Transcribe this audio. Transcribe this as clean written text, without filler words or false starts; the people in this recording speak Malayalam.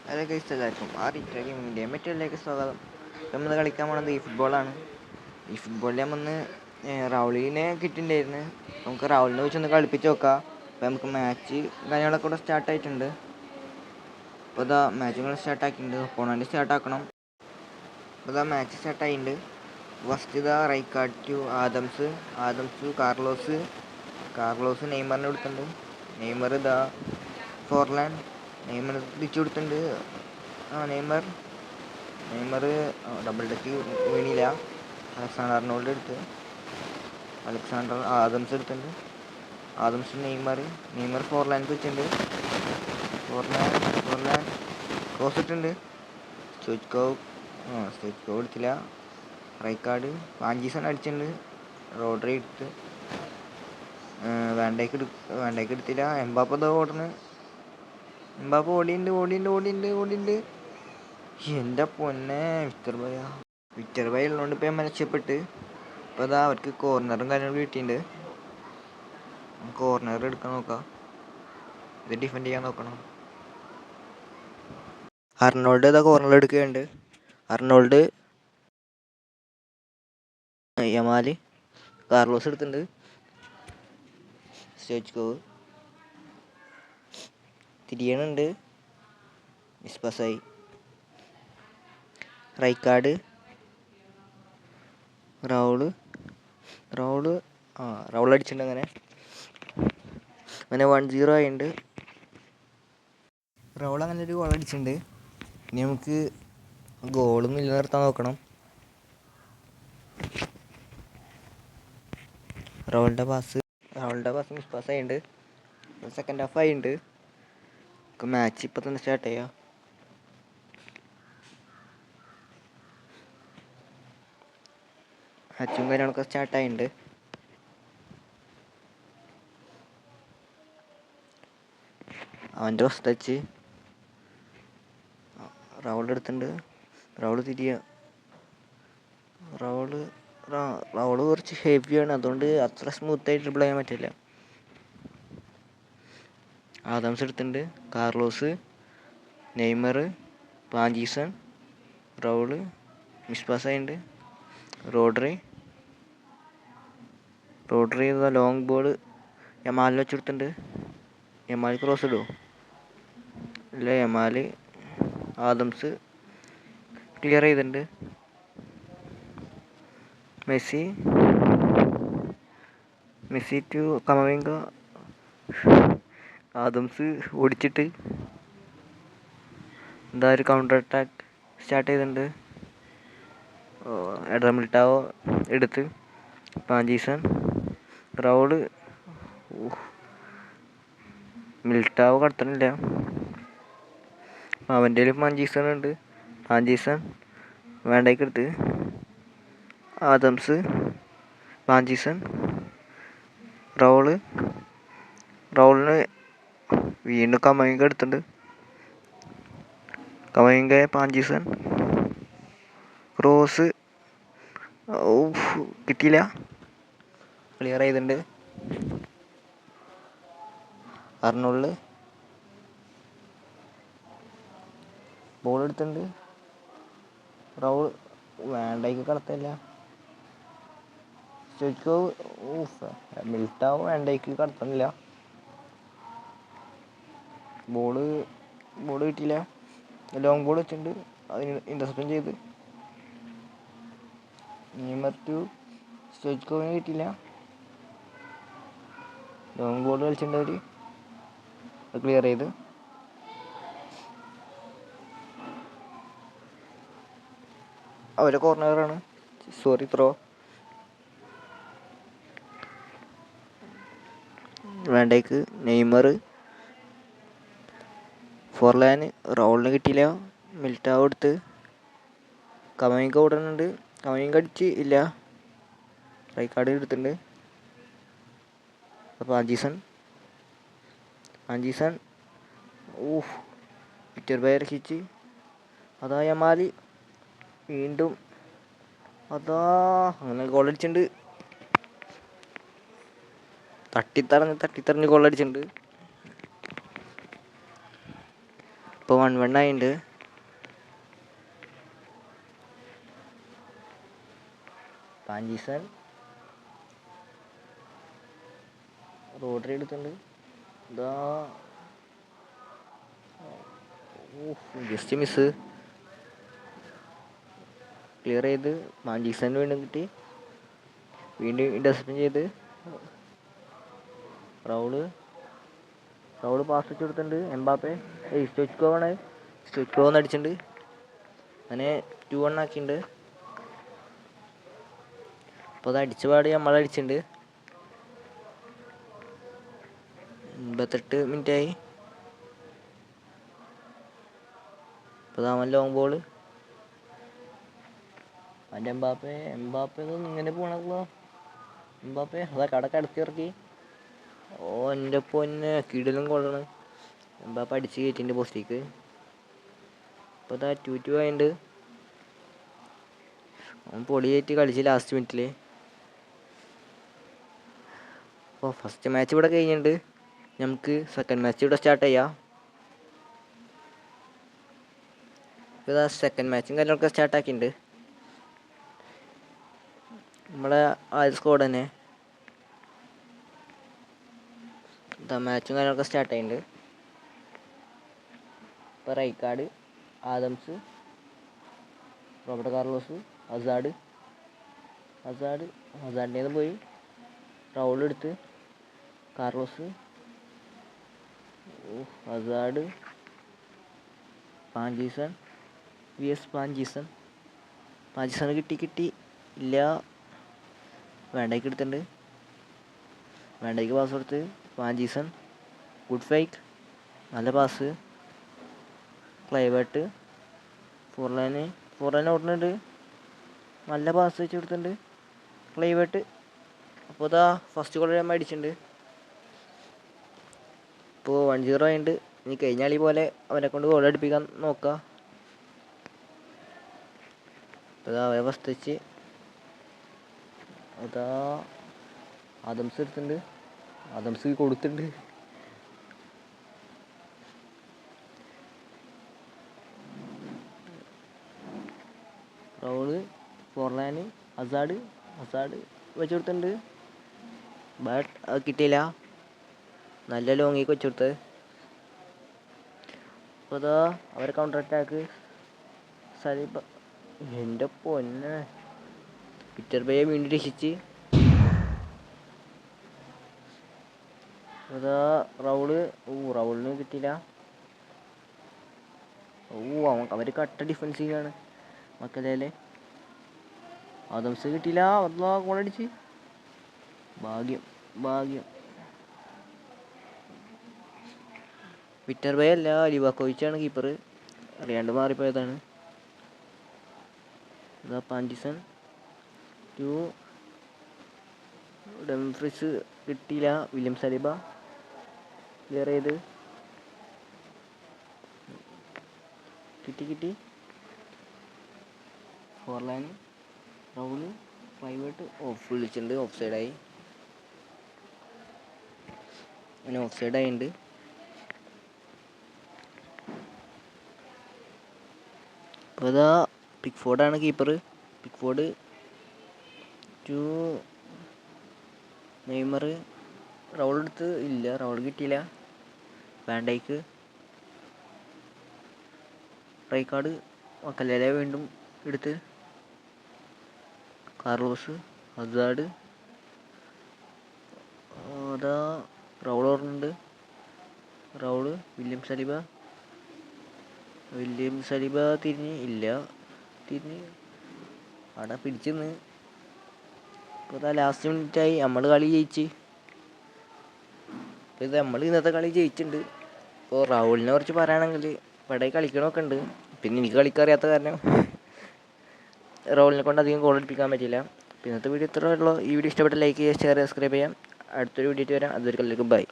ഹലോ ഗൈസ്, എല്ലാവർക്കും ഗെയിമിൻ്റെ മറ്റുള്ളിലേക്ക് സ്വാഗതം. നമ്മൾ കളിക്കാൻ പോണത് ഈ ഫുട്ബോളാണ്. ഈ ഫുട്ബോളിൽ നമ്മൊന്ന് റൗളിനെ കിട്ടിയിട്ടുണ്ടായിരുന്നു. നമുക്ക് റൗളിനെ വെച്ചൊന്ന് കളിപ്പിച്ച് നോക്കാം. അപ്പോൾ നമുക്ക് മാച്ച് കാര്യങ്ങളൊക്കെ കൂടെ സ്റ്റാർട്ടായിട്ടുണ്ട്. അപ്പോൾ ഇതാ മാച്ചുകൾ സ്റ്റാർട്ടാക്കിയിട്ടുണ്ട്. ഒപ്പോണൻറ്റ് സ്റ്റാർട്ടാക്കണം. അപ്പോൾ ഇതാ മാച്ച് സ്റ്റാർട്ടായിട്ടുണ്ട്. ഫസ്റ്റ് ഇതാ റൈക്കാർഡ് ടു ആദംസ് കാർലോസ് നെയ്മറിനെ കൊടുത്തിട്ടുണ്ട്. നെയ്മർ ഇതാ ഫോർലാൻ നെയ്മർ തിരിച്ചു കൊടുത്തിട്ടുണ്ട്. നെയ്മർ ഡബിൾ ടച്ച് വീണില്ല. അലക്സാണ്ടർ ആദംസ് എടുത്തിട്ടുണ്ട്. നെയ്മർ ഫോർലാൻഡ് വെച്ചിട്ടുണ്ട്. ഫോർലാൻ ക്രോസ് ഇട്ടുണ്ട്. സ്റ്റോയ്ക്കോ എടുത്തില്ല. റൈക്കാർഡ് വാഞ്ചീസൺ അടിച്ചിട്ടുണ്ട്. റോഡ്രി എടുത്ത് വാൻഡൈക്ക് എടുത്തില്ല. എംബാപ്പ ഓടിയുണ്ട്. എൻ്റെ പൊന്നെ, വിക്ടർ ബൈ ഉള്ളതുകൊണ്ട് ഇപ്പം ഞാൻ മെച്ചപ്പെട്ട്. ഇപ്പോൾ അതാ അവർക്ക് കോർണറും കാര്യങ്ങളും കിട്ടിയിട്ടുണ്ട്. കോർണർ എടുക്കാൻ നോക്കാം. ഇത് ഡിഫെൻഡ് ചെയ്യാൻ നോക്കണം. അർണോൾഡ് ഇതാ കോർണർ എടുക്കുകയുണ്ട്. അർണോൾഡ്, യമാല്, കാർലോസ് എടുത്തിട്ടുണ്ട്. സ്റ്റോയ്ക്കോ തിരിയണുണ്ട്. മിസ്പാസായി. റൈക്കാർഡ്, റൗള് അടിച്ചിട്ടുണ്ട്. അങ്ങനെ 1-0 ആയിട്ടുണ്ട്. റൗൾ അങ്ങനെ ഒരു ഗോൾ അടിച്ചിട്ടുണ്ട്. ഇനി നമുക്ക് ഗോളൊന്നും ഇല്ല നിർത്താൻ നോക്കണം. റൗളിൻ്റെ പാസ് മിസ്പാസായിട്ടുണ്ട്. സെക്കൻഡ് ഹാഫ് ആയിട്ടുണ്ട്. മാച്ച് ഇപ്പം തന്നെ സ്റ്റാർട്ട് ചെയ്യാം. മാച്ചും കാര്യങ്ങളൊക്കെ സ്റ്റാർട്ടായിട്ടുണ്ട്. അവൻ്റെ ഫസ്റ്റ് ടച്ച് റൗൾ എടുത്തിട്ടുണ്ട്. റൗള് കുറച്ച് ഹെവിയാണ്, അതുകൊണ്ട് അത്ര സ്മൂത്തായിട്ട് ഡ്രിബിൾ ചെയ്യാൻ പറ്റില്ല. ആദംസ് എടുത്തിട്ടുണ്ട്. കാർലോസ്, നെയ്മർ, വാഞ്ചീസൺ, റൗള് മിസ്പാസായിട്ടുണ്ട്. റോഡ്രി ലോങ് ബോൾ യമാലിന് വെച്ചെടുത്തിട്ടുണ്ട്. യമാൽ ക്രോസ് ഇടുമോ? ഇല്ല. ആദംസ് ക്ലിയർ ചെയ്തിട്ടുണ്ട്. Messi to Camavinga. ആദംസ് ഓടിച്ചിട്ട് എന്താ ഒരു കൗണ്ടർ അറ്റാക്ക് സ്റ്റാർട്ട് ചെയ്തിട്ടുണ്ട്. മിൽട്ടാവോ എടുത്ത് പാഞ്ചീസൺ, റൗള് മിൽട്ടാവോ കടത്തണില്ല. അവൻ്റെ പാഞ്ചീസൺ ഉണ്ട്. വേണ്ടേക്ക് എടുത്ത് ആദംസ്, പാഞ്ചീസൺ, റൗളിന് വീണ്ടും കമവിംഗ എടുത്തിട്ടുണ്ട്. പാഞ്ചീസൺ ക്രോസ് കിട്ടിയില്ല. ക്ലിയർ ചെയ്തിട്ടുണ്ട്. അർണോൾഡ് ബോൾ എടുത്തിട്ടുണ്ട്. റൗൾ വേണ്ടേക്ക് കടത്തില്ല. മിൽട്ടാവോ വേണ്ടേക്ക് കടത്തുന്നില്ല. ബോള് കിട്ടിയില്ല. ലോങ് ബോൾ വെച്ചിട്ടുണ്ട്. അതിന് ഇൻ്റർസെപ്ഷൻ ചെയ്ത് നെയ്മർ ടു സ്റ്റോയ്ക്കോവിന് കിട്ടിയില്ല. ലോങ് ബോൾ കളിച്ചിട്ടുണ്ട്. അവർ ക്ലിയർ ചെയ്ത്. അവരെ കോർണറാണ്. ത്രോ. വേണ്ടേക്ക് നെയ്മർ, ഫോർലാന്, റൗളിന് കിട്ടിയില്ല. മിൽട്ടാവ് എടുത്ത് കമവിംഗ ഓടുന്നുണ്ട്. കമവിംഗ അടിച്ച് ഇല്ല. റൈക്കാർഡ് എടുത്തിട്ടുണ്ട്. പാഞ്ചീസൺ വിക്ടർ ബൈ ഇറക്കിച്ച്. അതാ യമാല് വീണ്ടും അങ്ങനെ ഗോൾ അടിച്ചിട്ടുണ്ട്. തട്ടിത്തറഞ്ഞ് ഗോൾ അടിച്ചിട്ടുണ്ട്. ഇപ്പോൾ 1-1 ആയിട്ടുണ്ട്. പാഞ്ചീസൺ റോഡറി എടുത്തുണ്ട്. ഇതാ ജസ്റ്റ് മിസ്. ക്ലിയർ ചെയ്ത് മാഞ്ചീസന് വീണ്ടും കിട്ടി. വീണ്ടും ഇന്റർസെപ്റ്റ് ചെയ്ത് റൗള് പാസ് വെച്ച് കൊടുത്തിട്ടുണ്ട്. എംബാപ്പെ സ്റ്റോയ്ക്കോ അടിച്ചിട്ടുണ്ട്. അങ്ങനെ 2-1 ആക്കിയിട്ടുണ്ട്. അപ്പോൾ അത് അടിച്ചപാട് നമ്മളടിച്ചിട്ടുണ്ട്. 88 മിനിറ്റായി. ഇപ്പോൾ അവൻ ലോങ് ബോള്. അവൻ്റെ എംബാപ്പെ ഇങ്ങനെ പോകണല്ലോ. എംബാപ്പെ അതാ കടത്തി ഇറക്കി. ഓ എൻ്റെ പൊന്നെ കിടിലും കൊള്ളണം. എംബാപ്പെ അടിച്ച് കയറ്റിൻ്റെ പോസ്റ്റിലേക്ക്. ഇപ്പോൾ ഇതാ 2-2 ആയിട്ടുണ്ട്. അവൻ പൊടി കയറ്റി കളിച്ച് ലാസ്റ്റ് മിനിറ്റിൽ. അപ്പോൾ ഫസ്റ്റ് മാച്ച് ഇവിടെ കഴിഞ്ഞിട്ടുണ്ട്. നമുക്ക് സെക്കൻഡ് മാച്ച് ഇവിടെ സ്റ്റാർട്ട് ചെയ്യാം. ഇപ്പോൾ ഇതാ സെക്കൻഡ് മാച്ചും കാര്യങ്ങളൊക്കെ സ്റ്റാർട്ടാക്കിയിട്ടുണ്ട്. നമ്മളെ ആദ്യ സ്ക്വാഡ് തന്നെ മാച്ചും കാര്യങ്ങളൊക്കെ സ്റ്റാർട്ട് ചെയ്യുന്നുണ്ട്. ഇപ്പോൾ റൈക്കാർഡ്, ആദംസ്, റോബർട്ടോ കാർലോസ്, ഹസാർഡിൻ്റെ പോയി റൗൾ എടുത്ത് കാർലോസ്, ഹസാർഡ്, പാഞ്ചീസൺ കിട്ടി ഇല്ല. വേണ്ടയ്ക്ക് എടുത്തിട്ടുണ്ട്. വേണ്ടയ്ക്ക് പാസ് കൊടുത്ത് പാഞ്ചീസൺ ഗുഡ് ഫേക്ക്, നല്ല പാസ്. ക്ലൈവേർട്ട് ഫോർലൈൻ ഓടുന്നുണ്ട്. നല്ല പാസ് വെച്ച് കൊടുത്തിട്ടുണ്ട് ക്ലൈവേർട്ട്. അപ്പോൾ ഇതാ ഫസ്റ്റ് ഗോൾ നമ്മൾ അടിച്ചിട്ടുണ്ട്. ഇപ്പോൾ 1-0 ആയിട്ടുണ്ട്. ഇനി കഴിഞ്ഞ കളി പോലെ അവനെ കൊണ്ട് ഗോൾ അടിപ്പിക്കാൻ നോക്കാം. അപ്പോൾ അവരെ ഫസ്റ്റ് വെച്ച് അതാ ആദംസ് എടുത്തിട്ടുണ്ട്. ആദംസ് കൊടുത്തിട്ടുണ്ട്. റൗള്, ഫോർലാൻ, ഹസാർഡ് വെച്ച് കൊടുത്തിട്ടുണ്ട്. ബട്ട് അത് കിട്ടിയില്ല. നല്ല ലോങ്ങിക്ക് വെച്ച് കൊടുത്തത്. അപ്പോൾ അതാ അവരെ കൗണ്ടർ അറ്റാക്ക്. സലീബ എൻ്റെ പൊന്നെ പീറ്റർ ബയെ വീണ്ടും രക്ഷിച്ച്. അതാ റൗളിന് കിട്ടിയില്ല. അവർ കട്ട ഡിഫൻസീവാണ് മക്കലേലെ. ആദംസ് കിട്ടിയില്ല. അതാ ഗോളടിച്ച്. ഭാഗ്യം. പീറ്റർ ബേ അല്ല, ലിവാക്കോവിച്ചാണ് കീപ്പർ. അറിയാണ്ട് മാറിപ്പോയതാണ്. ഇതാ പാഞ്ചിസൺ ഡംഫ്രീസ് കിട്ടിയില്ല. വില്യം സലിബ ക്ലിയർ ചെയ്ത് കിട്ടി. ഫോർലാൻ, റൗള്, പ്രൈവേറ്റ് വിളിച്ചിട്ടുണ്ട്. ഓഫ് സൈഡായി. അങ്ങനെ ഓഫ് സൈഡായിട്ടുണ്ട്. അപ്പോൾ ഇതാ പിക്ഫോർഡാണ് കീപ്പർ. Pickford Neymar. റൗൾ എടുത്ത് ഇല്ല, റൗൾ കിട്ടിയില്ല. വാൻഡൈക്ക്, റൈക്കാർഡ്, മക്കലേലെ വീണ്ടും എടുത്ത് കാർലോസ്, ഹസാർഡ്. അതാ റൗൾ ഓർമ്മയുണ്ട്. റൗള്, വില്യം സലിബ തിരിഞ്ഞ് അവിടെ പിടിച്ചെന്ന്. ഇപ്പോൾ ഇതാ ലാസ്റ്റ് മിനിറ്റായി. നമ്മൾ കളി ജയിച്ച്. അപ്പോൾ ഇത് നമ്മൾ ഇന്നത്തെ കളി ജയിച്ചിട്ടുണ്ട്. ഇപ്പോൾ റൗളിനെ കുറിച്ച് പറയുകയാണെങ്കിൽ ഇവിടെ കളിക്കണമൊക്കെ ഉണ്ട്. പിന്നെ എനിക്ക് കളിക്കറിയാത്ത കാരണം റൗളിനെ കൊണ്ട് അധികം ഗോൾ അടിപ്പിക്കാൻ പറ്റില്ല. അപ്പോൾ ഇന്നത്തെ വീഡിയോ ഇത്രയേ ഉള്ളൂ. ഈ വീഡിയോ ഇഷ്ടപ്പെട്ട ലൈക്ക് ചെയ്യുക, ഷെയർ, സബ്സ്ക്രൈബ് ചെയ്യാം. അടുത്തൊരു വീഡിയോ വരാം. അതൊരു കളിലേക്ക് ബൈ.